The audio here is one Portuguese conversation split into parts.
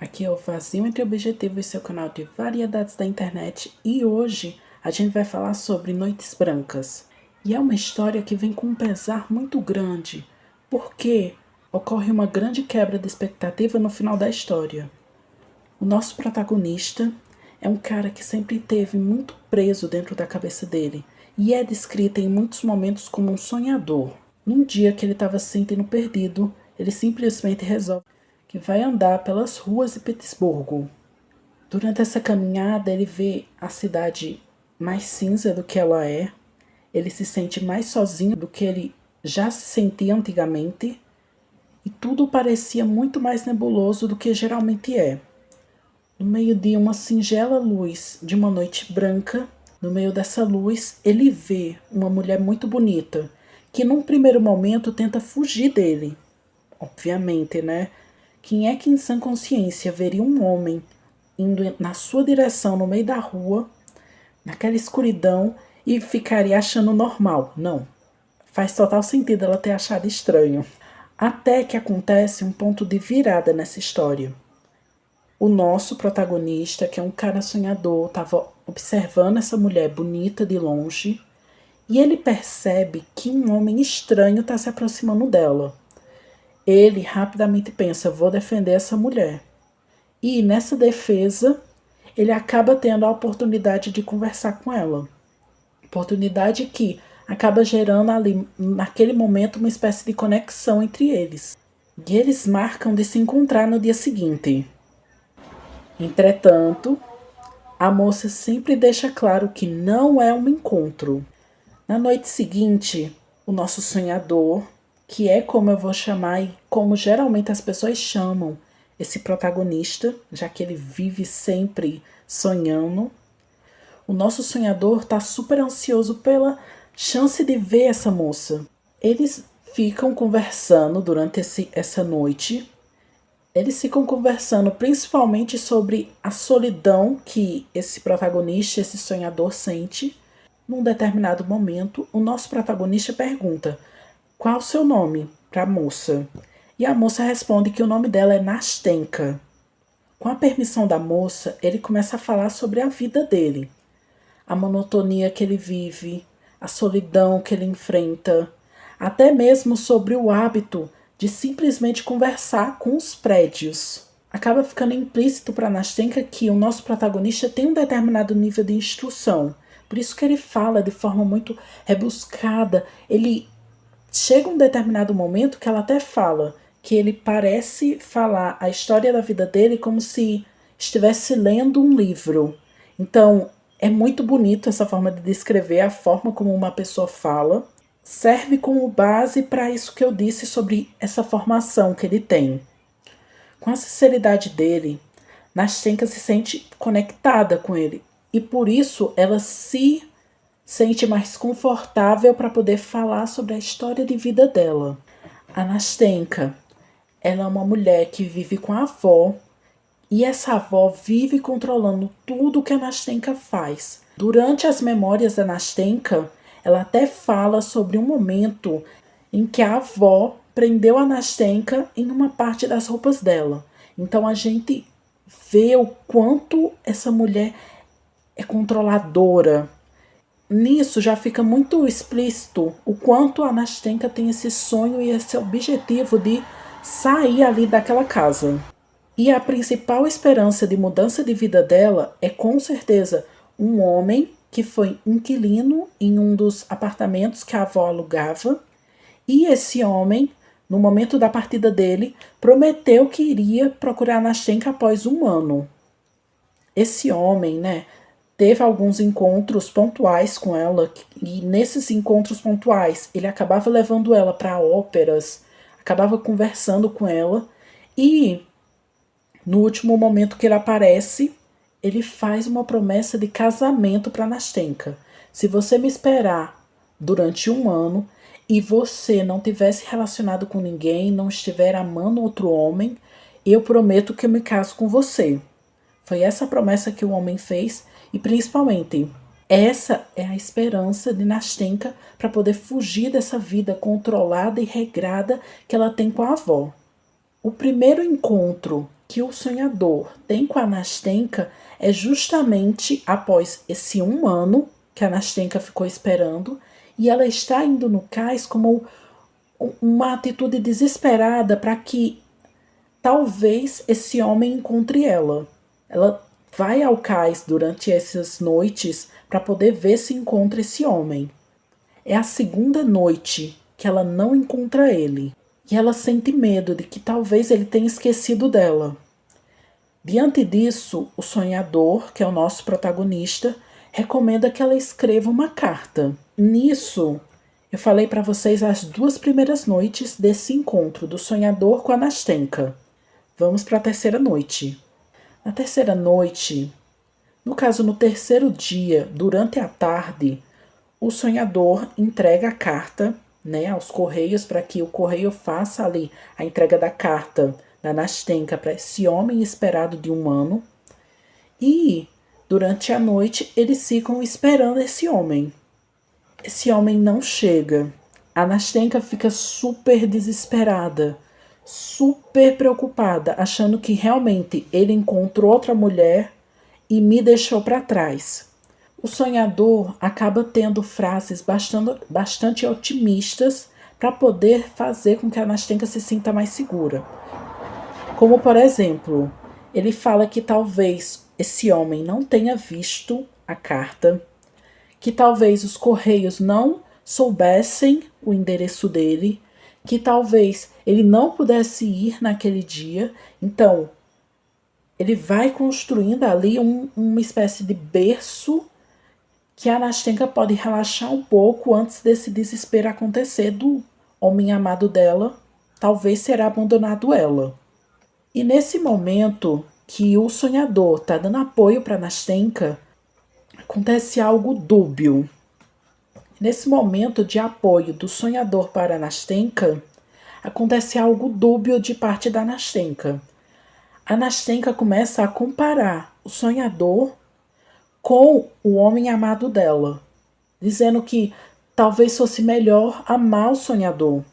Aqui é o Vazio Entre Objetivos, seu canal de variedades da internet, e hoje a gente vai falar sobre Noites Brancas. E é uma história que vem com um pesar muito grande, porque ocorre uma grande quebra de expectativa no final da história. O nosso protagonista é um cara que sempre esteve muito preso dentro da cabeça dele, e é descrito em muitos momentos como um sonhador. Num dia que ele estava se sentindo perdido, ele simplesmente resolve que vai andar pelas ruas de Petersburgo. Durante essa caminhada, ele vê a cidade mais cinza do que ela é, ele se sente mais sozinho do que ele já se sentia antigamente, e tudo parecia muito mais nebuloso do que geralmente é. No meio de uma singela luz de uma noite branca, no meio dessa luz, ele vê uma mulher muito bonita, que num primeiro momento tenta fugir dele. Obviamente, né? Quem é que em sã consciência veria um homem indo na sua direção no meio da rua, naquela escuridão, e ficaria achando normal? Não. Faz total sentido ela ter achado estranho. Até que acontece um ponto de virada nessa história. O nosso protagonista, que é um cara sonhador, estava observando essa mulher bonita de longe, e ele percebe que um homem estranho está se aproximando dela. Ele rapidamente pensa, vou defender essa mulher. E nessa defesa, ele acaba tendo a oportunidade de conversar com ela. Oportunidade que acaba gerando ali, naquele momento, uma espécie de conexão entre eles. E eles marcam de se encontrar no dia seguinte. Entretanto, a moça sempre deixa claro que não é um encontro. Na noite seguinte, o nosso sonhador, que é como eu vou chamar e como geralmente as pessoas chamam esse protagonista, já que ele vive sempre sonhando. O nosso sonhador está super ansioso pela chance de ver essa moça. Eles ficam conversando durante essa noite. Eles ficam conversando principalmente sobre a solidão que esse protagonista, esse sonhador sente. Num determinado momento, o nosso protagonista pergunta: qual o seu nome? Para a moça. E a moça responde que o nome dela é Nastenka. Com a permissão da moça, ele começa a falar sobre a vida dele. A monotonia que ele vive, a solidão que ele enfrenta, até mesmo sobre o hábito de simplesmente conversar com os prédios. Acaba ficando implícito para Nastenka que o nosso protagonista tem um determinado nível de instrução. Por isso que ele fala de forma muito rebuscada. Ele chega um determinado momento que ela até fala que ele parece falar a história da vida dele como se estivesse lendo um livro. Então, é muito bonito essa forma de descrever a forma como uma pessoa fala. Serve como base para isso que eu disse sobre essa formação que ele tem. Com a sinceridade dele, Nastenka se sente conectada com ele. E por isso ela se sente mais confortável para poder falar sobre a história de vida dela. A Nastenka, ela é uma mulher que vive com a avó, e essa avó vive controlando tudo que a Nastenka faz. Durante as memórias da Nastenka, ela até fala sobre um momento em que a avó prendeu a Nastenka em uma parte das roupas dela. Então a gente vê o quanto essa mulher é controladora. Nisso já fica muito explícito o quanto a Nastenka tem esse sonho e esse objetivo de sair ali daquela casa. E a principal esperança de mudança de vida dela é com certeza um homem que foi inquilino em um dos apartamentos que a avó alugava. E esse homem, no momento da partida dele, prometeu que iria procurar a Nastenka após um ano. Esse homem, né, teve alguns encontros pontuais com ela, e nesses encontros pontuais ele acabava levando ela para óperas, acabava conversando com ela, e no último momento que ele aparece, ele faz uma promessa de casamento para Nastenka. Se você me esperar durante um ano e você não tiver se relacionado com ninguém, não estiver amando outro homem, eu prometo que eu me caso com você. Foi essa promessa que o homem fez, e principalmente essa é a esperança de Nastenka para poder fugir dessa vida controlada e regrada que ela tem com a avó. O primeiro encontro que o sonhador tem com a Nastenka é justamente após esse 1 ano que a Nastenka ficou esperando, e ela está indo no cais como uma atitude desesperada para que talvez esse homem encontre ela. Ela vai ao cais durante essas noites para poder ver se encontra esse homem. É a segunda noite que ela não encontra ele. E ela sente medo de que talvez ele tenha esquecido dela. Diante disso, o sonhador, que é o nosso protagonista, recomenda que ela escreva uma carta. Nisso, eu falei para vocês as 2 primeiras noites desse encontro do sonhador com a Nastenka. Vamos para a terceira noite. Na terceira noite, no caso no terceiro dia, durante a tarde, o sonhador entrega a carta, aos correios para que o correio faça ali a entrega da carta da Nastenka para esse homem esperado de 1 ano. E durante a noite eles ficam esperando esse homem. Esse homem não chega. A Nastenka fica super desesperada, super preocupada, achando que realmente ele encontrou outra mulher e me deixou para trás. O sonhador acaba tendo frases bastante otimistas para poder fazer com que a Nastenka se sinta mais segura. Como, por exemplo, ele fala que talvez esse homem não tenha visto a carta, que talvez os correios não soubessem o endereço dele, que talvez ele não pudesse ir naquele dia. Então, ele vai construindo ali uma espécie de berço que a Nastenka pode relaxar um pouco antes desse desespero acontecer do homem amado dela, talvez terá abandonado ela. E nesse momento que o sonhador está dando apoio para Nastenka, acontece algo dúbio. Nesse momento de apoio do sonhador para Nastenka, acontece algo dúbio de parte da Nastenka. A Nastenka começa a comparar o sonhador com o homem amado dela, dizendo que talvez fosse melhor amar o sonhador,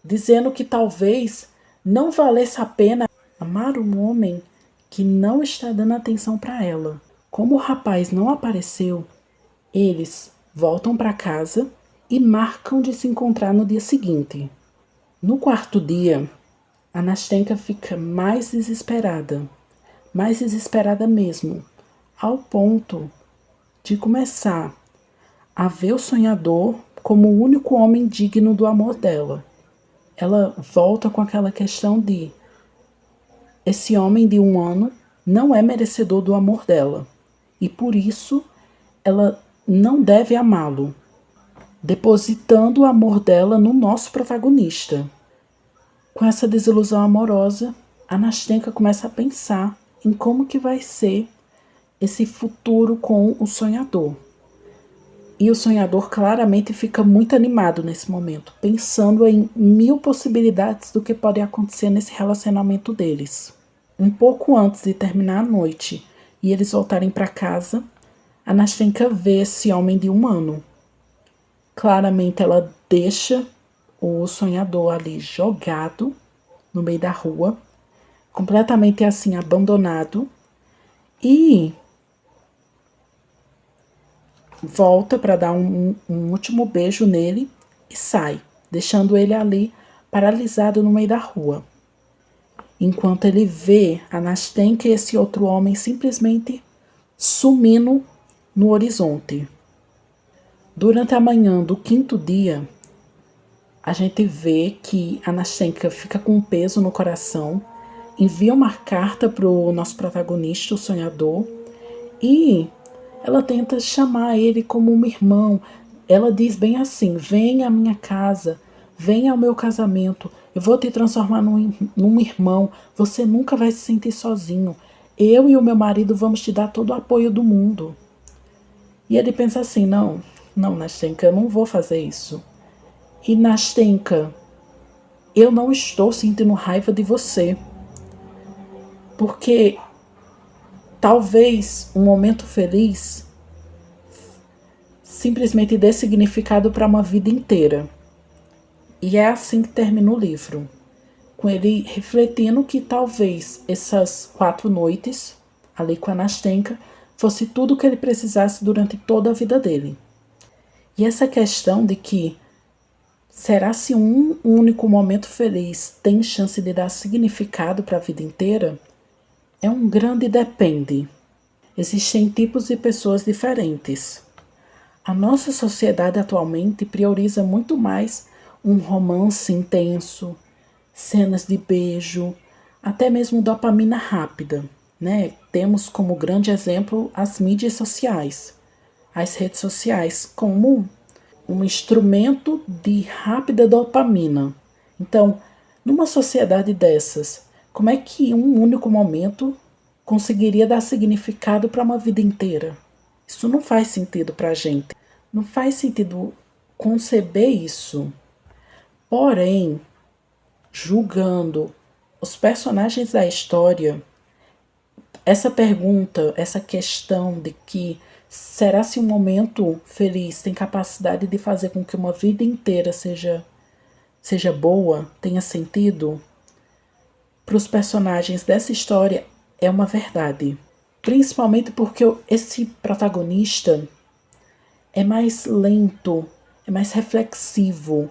dizendo que talvez não valesse a pena amar um homem que não está dando atenção para ela. Como o rapaz não apareceu, eles voltam para casa e marcam de se encontrar no dia seguinte. No quarto dia, a Nastenka fica mais desesperada mesmo, ao ponto de começar a ver o sonhador como o único homem digno do amor dela. Ela volta com aquela questão de esse homem de 1 ano não é merecedor do amor dela e por isso ela não deve amá-lo, depositando o amor dela no nosso protagonista. Com essa desilusão amorosa, a Nastenka começa a pensar em como que vai ser esse futuro com o sonhador. E o sonhador claramente fica muito animado nesse momento, pensando em 1000 possibilidades do que pode acontecer nesse relacionamento deles. Um pouco antes de terminar a noite e eles voltarem para casa, a Nastenka vê esse homem de 1 ano. Claramente ela deixa o sonhador ali jogado no meio da rua, completamente assim abandonado, e volta para dar um último beijo nele e sai, deixando ele ali paralisado no meio da rua. Enquanto ele vê a Nastenka e esse outro homem simplesmente sumindo no horizonte. Durante a manhã do 5º dia, a gente vê que a Nastenka fica com um peso no coração, envia uma carta para o nosso protagonista, o sonhador, e ela tenta chamar ele como um irmão. Ela diz bem assim: vem à minha casa, vem ao meu casamento, eu vou te transformar num irmão, você nunca vai se sentir sozinho, eu e o meu marido vamos te dar todo o apoio do mundo. E ele pensa assim: não, Nastenka, eu não vou fazer isso. E Nastenka, eu não estou sentindo raiva de você, porque talvez um momento feliz simplesmente dê significado para uma vida inteira. E é assim que termina o livro, com ele refletindo que talvez essas 4 noites ali com a Nastenka fosse tudo o que ele precisasse durante toda a vida dele. E essa questão de que será se um único momento feliz tem chance de dar significado para a vida inteira é um grande depende. Existem tipos de pessoas diferentes. A nossa sociedade atualmente prioriza muito mais um romance intenso, cenas de beijo, até mesmo dopamina rápida, né? Temos como grande exemplo as mídias sociais, as redes sociais como um instrumento de rápida dopamina. Então, numa sociedade dessas, como é que um único momento conseguiria dar significado para uma vida inteira? Isso não faz sentido para a gente. Não faz sentido conceber isso. Porém, julgando os personagens da história, essa pergunta, essa questão de que será se um momento feliz tem capacidade de fazer com que uma vida inteira seja boa, tenha sentido, para os personagens dessa história é uma verdade. Principalmente porque esse protagonista é mais lento, é mais reflexivo.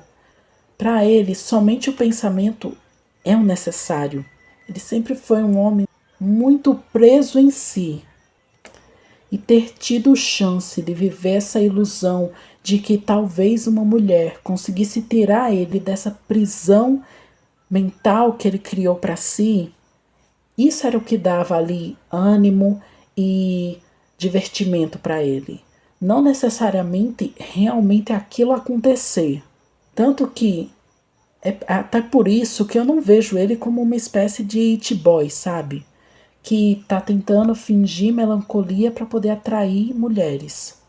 Para ele, somente o pensamento é o necessário. Ele sempre foi um homem muito preso em si. E ter tido chance de viver essa ilusão de que talvez uma mulher conseguisse tirar ele dessa prisão mental que ele criou para si, isso era o que dava ali ânimo e divertimento para ele. Não necessariamente realmente aquilo acontecer. Tanto que é até por isso que eu não vejo ele como uma espécie de it boy, sabe? Que tá tentando fingir melancolia para poder atrair mulheres.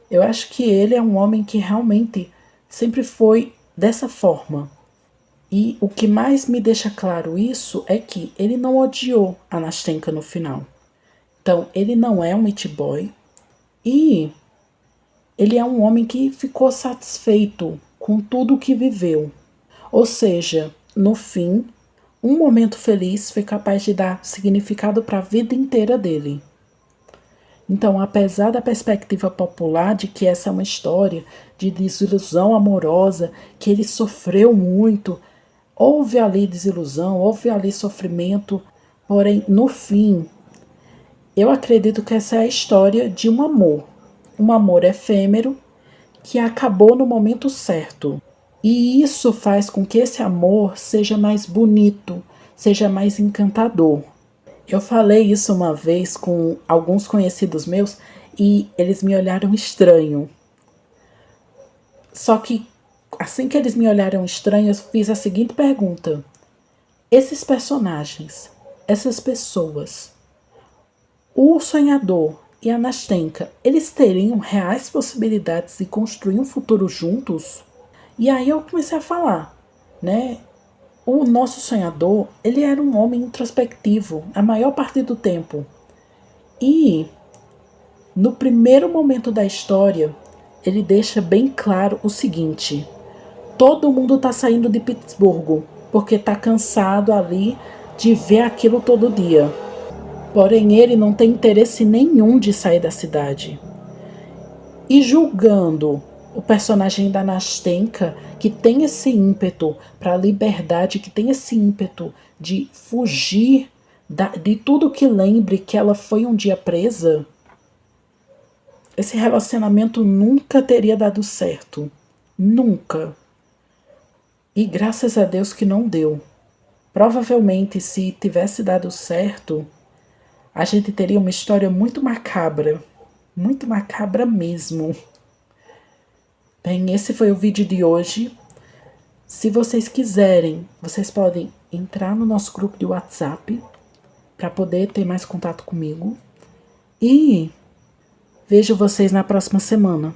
Eu acho que ele é um homem que realmente sempre foi dessa forma. E o que mais me deixa claro isso é que ele não odiou a Nastenka no final. Então, ele não é um it boy e ele é um homem que ficou satisfeito com tudo o que viveu. Ou seja, no fim, um momento feliz foi capaz de dar significado para a vida inteira dele. Então, apesar da perspectiva popular de que essa é uma história de desilusão amorosa, que ele sofreu muito, houve ali desilusão, houve ali sofrimento, porém, no fim, eu acredito que essa é a história de um amor efêmero que acabou no momento certo. E isso faz com que esse amor seja mais bonito, seja mais encantador. Eu falei isso uma vez com alguns conhecidos meus e eles me olharam estranho. Só que assim que eles me olharam estranho, eu fiz a seguinte pergunta: esses personagens, essas pessoas, o sonhador e a Nastenka, eles teriam reais possibilidades de construir um futuro juntos? E aí eu comecei a falar, né? O nosso sonhador, ele era um homem introspectivo a maior parte do tempo. E no primeiro momento da história, ele deixa bem claro o seguinte: todo mundo está saindo de Pittsburgh porque está cansado ali de ver aquilo todo dia. Porém, ele não tem interesse nenhum de sair da cidade. E julgando o personagem da Nastenka, que tem esse ímpeto para a liberdade, que tem esse ímpeto de fugir de tudo que lembre que ela foi um dia presa, esse relacionamento nunca teria dado certo. Nunca. E graças a Deus que não deu. Provavelmente, se tivesse dado certo, a gente teria uma história muito macabra mesmo. Bem, esse foi o vídeo de hoje. Se vocês quiserem, vocês podem entrar no nosso grupo de WhatsApp para poder ter mais contato comigo. E vejo vocês na próxima semana.